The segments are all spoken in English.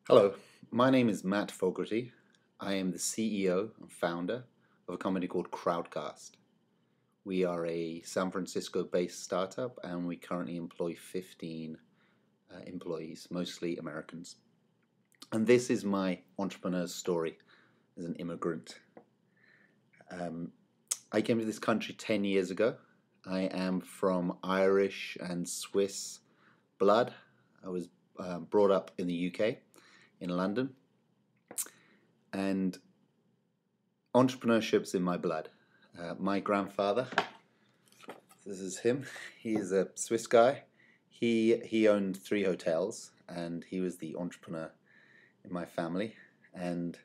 Hello, my name is Matt Fogarty. I am the CEO and founder of a company called Crowdcast. We are a San Francisco based startup and we currently employ 15 employees, mostly Americans. And this is my entrepreneur's story as an immigrant. I came to this country 10 years ago. I am from Irish and Swiss blood. I was brought up in the UK, in London, and entrepreneurship's in my blood. My grandfather, this is him. He's a Swiss guy. He owned 3 hotels, and he was the entrepreneur in my family. And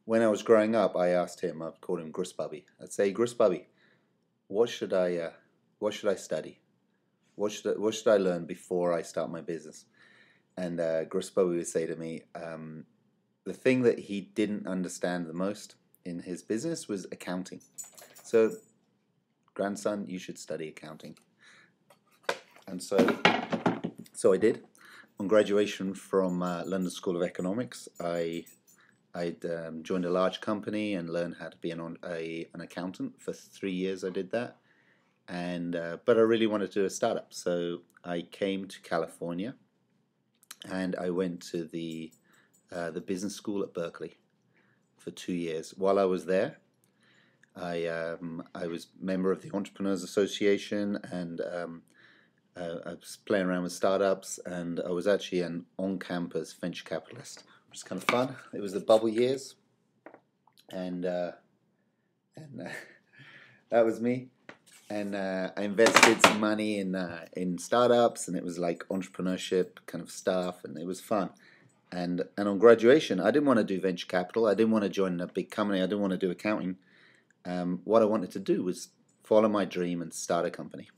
when I was growing up, I asked him. I'd call him Grusbubby. I'd say, Grusbubby, what should I study? What should I learn before I start my business? And Grusbubby would say to me, the thing that he didn't understand the most in his business was accounting. So, grandson, you should study accounting. And so I did. On graduation from London School of Economics, I joined a large company and learned how to be an accountant. For 3 years I did that. But I really wanted to do a startup. So I came to California and I went to the business school at Berkeley for 2 years. While I was there, I was member of the Entrepreneurs Association, and I was playing around with startups, and I was actually an on-campus venture capitalist, which is kind of fun. It was the bubble years, and that was me. And I invested some money in startups, and it was like entrepreneurship kind of stuff, and it was fun. And on graduation, I didn't want to do venture capital. I didn't want to join a big company. I didn't want to do accounting. What I wanted to do was follow my dream and start a company.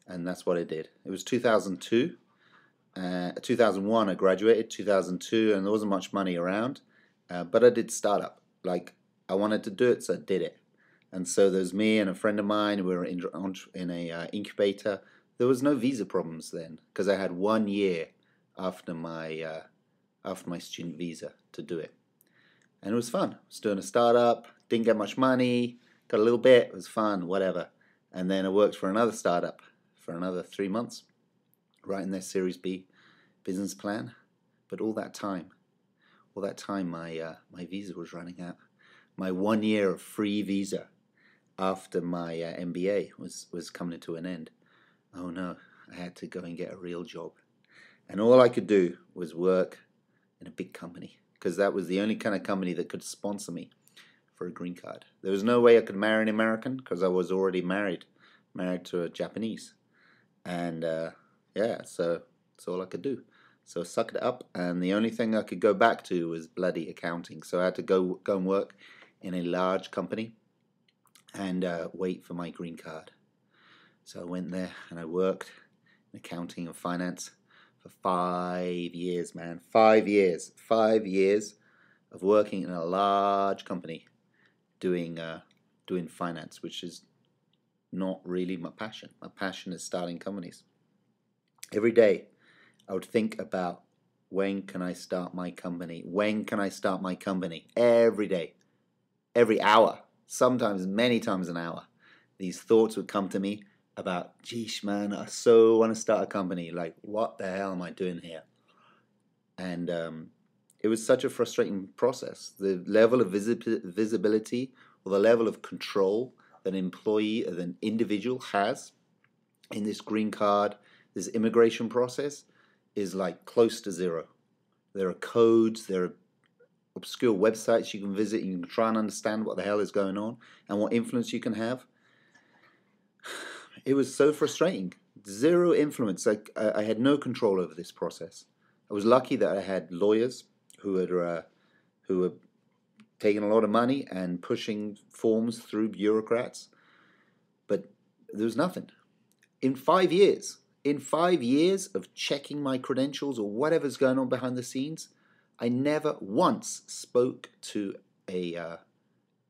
And that's what I did. It was 2002. 2001 I graduated, 2002, and there wasn't much money around. But I did startup. Like, I wanted to do it, so I did it. And so there's me and a friend of mine. We were in a incubator. There was no visa problems then because I had 1 year after my student visa to do it. And it was fun. I was doing a startup, didn't get much money, got a little bit, it was fun, whatever. And then I worked for another startup for another 3 months, writing their Series B business plan. But all that time, my visa was running out. My 1 year of free visa after my MBA was coming to an end. Oh no, I had to go and get a real job. And all I could do was work in a big company, because that was the only kind of company that could sponsor me for a green card. There was no way I could marry an American because I was already married to a Japanese. And so that's all I could do. So I sucked it up, and the only thing I could go back to was bloody accounting. So I had to go and work in a large company and wait for my green card. So I went there and I worked in accounting and finance for 5 years, man. 5 years. 5 years of working in a large company doing finance, which is not really my passion. My passion is starting companies. Every day I would think about, when can I start my company? When can I start my company? Every day. Every hour. Sometimes many times an hour. These thoughts would come to me about, geesh, man, I so want to start a company. Like, what the hell am I doing here? And it was such a frustrating process. The level of visibility, or the level of control that an employee, or an individual has in this green card, this immigration process, is like close to zero. There are codes, there are obscure websites you can visit, you can try and understand what the hell is going on and what influence you can have. It was so frustrating. Zero influence. I had no control over this process. I was lucky that I had lawyers who were taking a lot of money and pushing forms through bureaucrats, but there was nothing. In 5 years of checking my credentials or whatever's going on behind the scenes, I never once spoke to a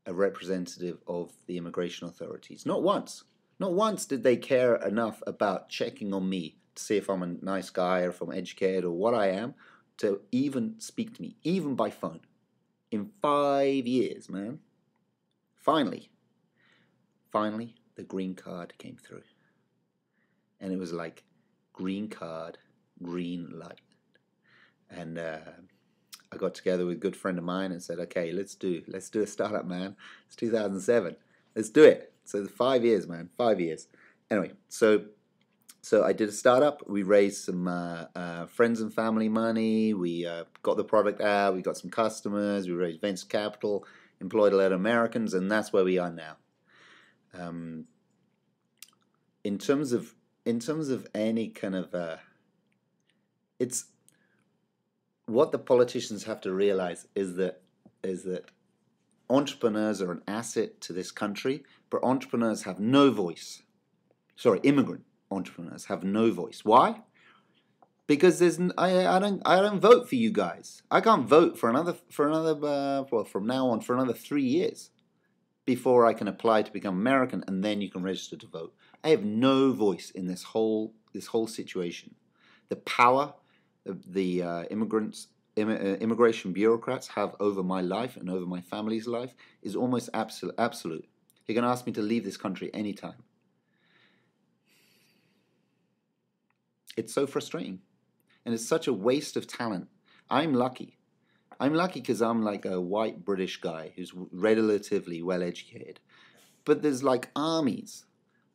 representative of the immigration authorities. Not once. Not once did they care enough about checking on me to see if I'm a nice guy or if I'm educated or what I am, to even speak to me, even by phone. In 5 years, man. Finally, the green card came through. And it was like, green card, green light. And I got together with a good friend of mine and said, okay, let's do a startup, man. It's 2007. Let's do it. So 5 years, man, 5 years. Anyway, so I did a startup. We raised some friends and family money. We got the product out. We got some customers. We raised venture capital, employed a lot of Americans, and that's where we are now. In terms of any kind of, it's what the politicians have to realize is that entrepreneurs are an asset to this country, but entrepreneurs have no voice. Sorry, immigrant entrepreneurs have no voice. Why? Because I don't vote for you guys. I can't vote for another from now on for another 3 years before I can apply to become American, and then you can register to vote. I have no voice in this whole situation. The power the immigration bureaucrats have over my life and over my family's life is almost absolute. He can ask me to leave this country anytime. It's so frustrating. And it's such a waste of talent. I'm lucky. I'm lucky because I'm like a white British guy who's relatively well educated. But there's like armies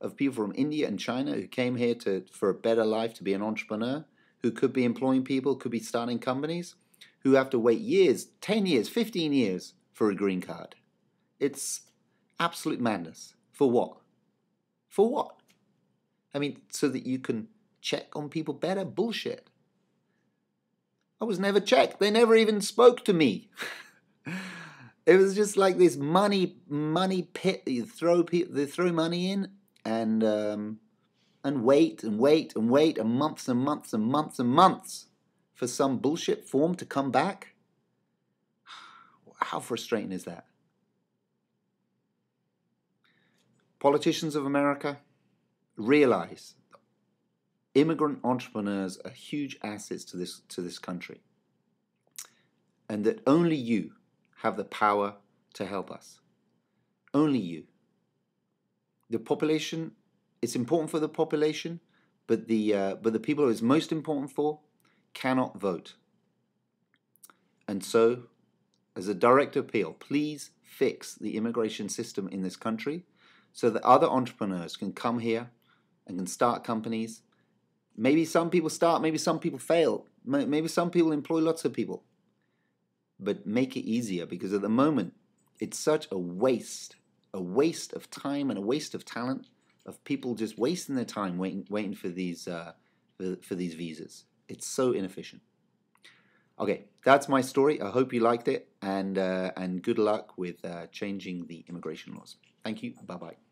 of people from India and China who came here for a better life, to be an entrepreneur, who could be employing people, could be starting companies, who have to wait years, 10 years, 15 years for a green card. It's absolute madness. For what? For what? I mean, so that you can check on people better? Bullshit. I was never checked. They never even spoke to me. It was just like this money pit. They throw money in and wait and months and months and months and months for some bullshit form to come back. How frustrating is that? Politicians of America, realize immigrant entrepreneurs are huge assets to this country, and that only you have the power to help us. Only you. The population, it's important for the population, but the people who it's most important for cannot vote. And so, as a direct appeal, please fix the immigration system in this country so that other entrepreneurs can come here and can start companies. Maybe some people start, maybe some people fail, maybe some people employ lots of people. But make it easier, because at the moment it's such a waste of time and a waste of talent, of people just wasting their time waiting for these visas. It's so inefficient. Okay, that's my story. I hope you liked it, and good luck with changing the immigration laws. Thank you. Bye bye.